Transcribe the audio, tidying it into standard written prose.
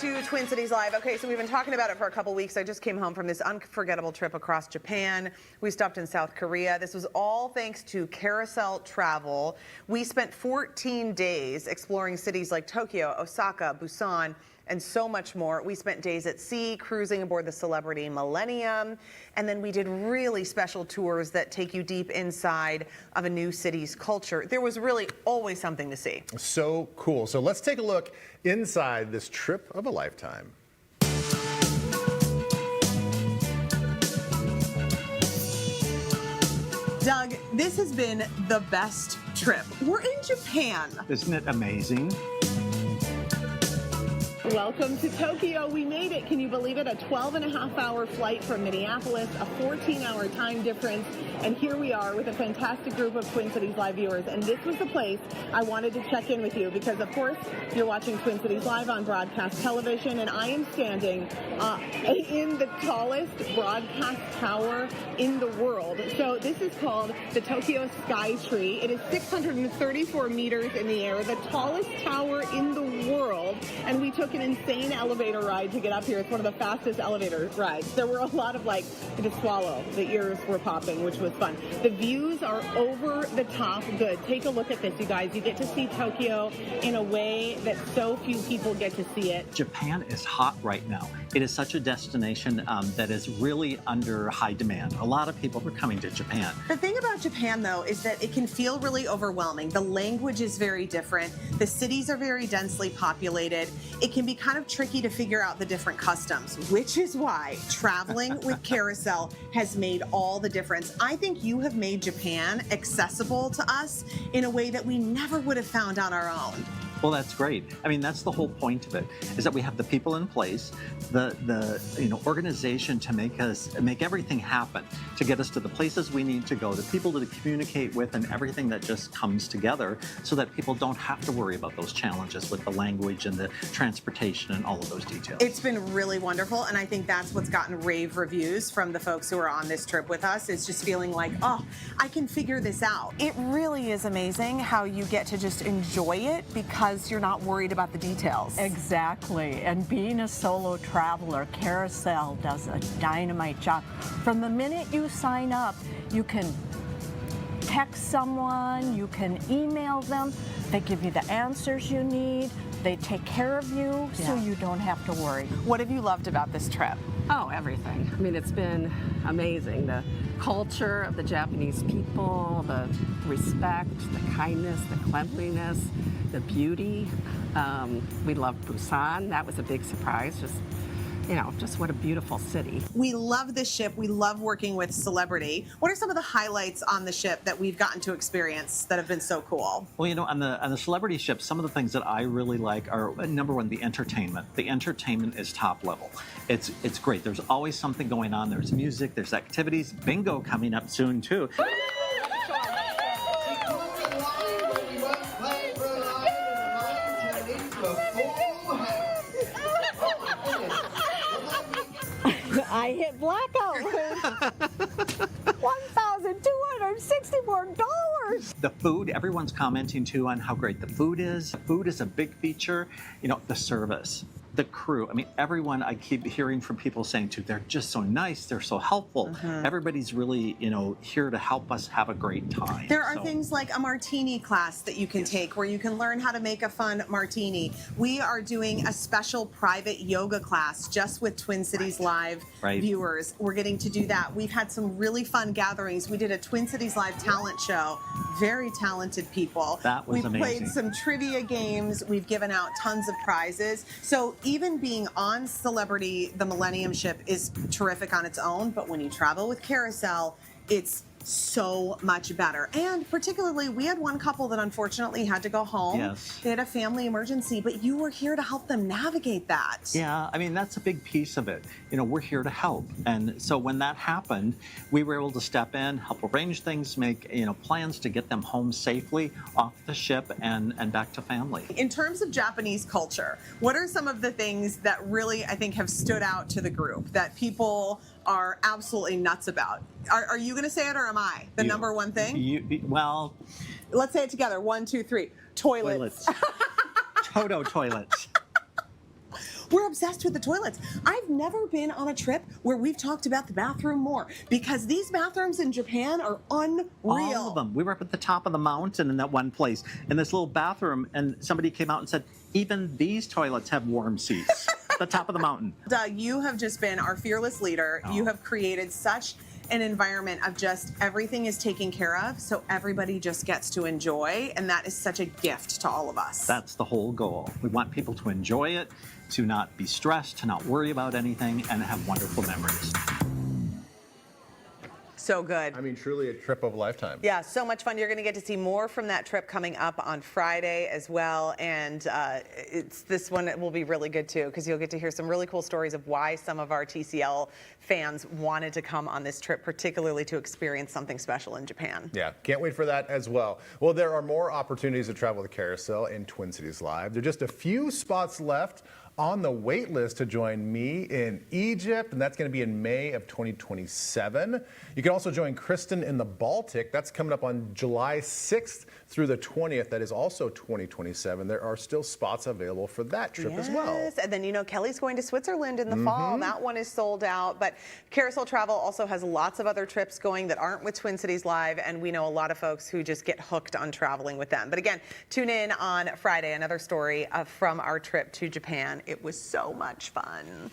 to Twin Cities Live. Okay, so we've been talking about it for a couple weeks. I just came home from this unforgettable trip across Japan. We stopped in South Korea. This was all thanks to Carrousel Travel. We spent 14 days exploring cities like Tokyo, Osaka, Busan, and so much more. We spent days at sea, cruising aboard the Celebrity Millennium, and then we did really special tours that take you deep inside of a new city's culture. There was really always something to see. So cool. So let's take a look inside this trip of a lifetime. Doug, this has been the best trip. We're in Japan. Isn't it amazing? Welcome to Tokyo. We made it. Can you believe it? A 12-and-a-half-hour flight from Minneapolis, a 14-hour time difference, and here we are with a fantastic group of Twin Cities Live viewers. And this was the place I wanted to check in with you because, of course, you're watching Twin Cities Live on broadcast television, and I am standing in the tallest broadcast tower in the world. So this is called the Tokyo Sky Tree. It is 634 meters in the air, the tallest tower in the world, and we took an insane elevator ride to get up here. It's one of the fastest elevator rides. There were a lot of, like, to swallow. The ears were popping, which was fun. The views are over the top good. Take a look at this, you guys. You get to see Tokyo in a way that so few people get to see it. Japan is hot right now. It is such a destination that is really under high demand. A lot of people are coming to Japan. The thing about Japan, though, is that it can feel really overwhelming. The language is very different. The cities are very densely populated. It can be kind of tricky to figure out the different customs, which is why traveling with Carrousel has made all the difference. I think you have made Japan accessible to us in a way that we never would have found on our own. Well, that's great. I mean, that's the whole point of it, is that we have the people in place, the organization to make everything happen, to get us to the places we need to go, the people to communicate with, and everything that just comes together so that people don't have to worry about those challenges with the language and the transportation and all of those details. It's been really wonderful, and I think that's what's gotten rave reviews from the folks who are on this trip with us. It's just feeling like, oh, I can figure this out. It really is amazing how you get to just enjoy it because you're not worried about the details. Exactly. And being a solo traveler, Carrousel does a dynamite job. From the minute you sign up, you can text someone, you can email them, they give you the answers you need, they take care of you, so you don't have to worry. What have you loved about this trip? Oh, everything. I mean, it's been amazing. The culture of the Japanese people, the respect, the kindness, the cleanliness, the beauty. We loved Busan. That was a big surprise. Just what a beautiful city. We love this ship. We love working with Celebrity. What are some of the highlights on the ship that we've gotten to experience that have been so cool? Well, on the Celebrity ship, some of the things that I really like are, number one, the entertainment. The entertainment is top level. It's great. There's always something going on. There's music, there's activities. Bingo coming up soon, too. I hit blackout. $1,264. The food, everyone's commenting too on how great the food is. Food is a big feature. The service, the crew. I mean, everyone, I keep hearing from people saying too, they're just so nice, they're so helpful. Everybody's really, here to help us have a great time. There are things like a martini class that you can take where you can learn how to make a fun martini. We are doing a special private yoga class just with Twin Cities Live viewers. We're getting to do that. We've had some really fun gatherings. We did a Twin Cities Live talent show. Very talented people. That was amazing. We've played some trivia games. We've given out tons of prizes. So even being on Celebrity, the Millennium ship, is terrific on its own, but when you travel with Carrousel, it's so much better. And particularly, we had one couple that unfortunately had to go home. Yes. They had a family emergency, but you were here to help them navigate that. Yeah, I mean, that's a big piece of it. We're here to help. And so when that happened, we were able to step in, help arrange things, make, plans to get them home safely off the ship and back to family. In terms of Japanese culture, what are some of the things that really, I think, have stood out to the group that people are absolutely nuts about? Are you going to say it or am I? The number one thing? Well, let's say it together. 1, 2, 3. Toilets. Toto toilets. We're obsessed with the toilets. I've never been on a trip where we've talked about the bathroom more because these bathrooms in Japan are unreal. All of them. We were up at the top of the mountain in that one place in this little bathroom, and somebody came out and said, even these toilets have warm seats. The top of the mountain. You have just been our fearless leader. You have created such an environment of just everything is taken care of, so everybody just gets to enjoy, and that is such a gift to all of us. That's the whole goal. We want people to enjoy it, to not be stressed, to not worry about anything, and have wonderful memories. So good. I mean, truly a trip of a lifetime. Yeah, so much fun. You're going to get to see more from that trip coming up on Friday as well. And this one will be really good, too, because you'll get to hear some really cool stories of why some of our TCL fans wanted to come on this trip, particularly to experience something special in Japan. Yeah, can't wait for that as well. Well, there are more opportunities to travel with Carousel in Twin Cities Live. There are just a few spots left on the wait list to join me in Egypt, and that's going to be in May of 2027. You can also join Kristen in the Baltic. That's coming up on July 6th through the 20th. That is also 2027. There are still spots available for that trip as well. Yes, and then, you know, Kelly's going to Switzerland in the fall. That one is sold out, but Carousel Travel also has lots of other trips going that aren't with Twin Cities Live, and we know a lot of folks who just get hooked on traveling with them. But again, tune in on Friday, another story from our trip to Japan. It was so much fun.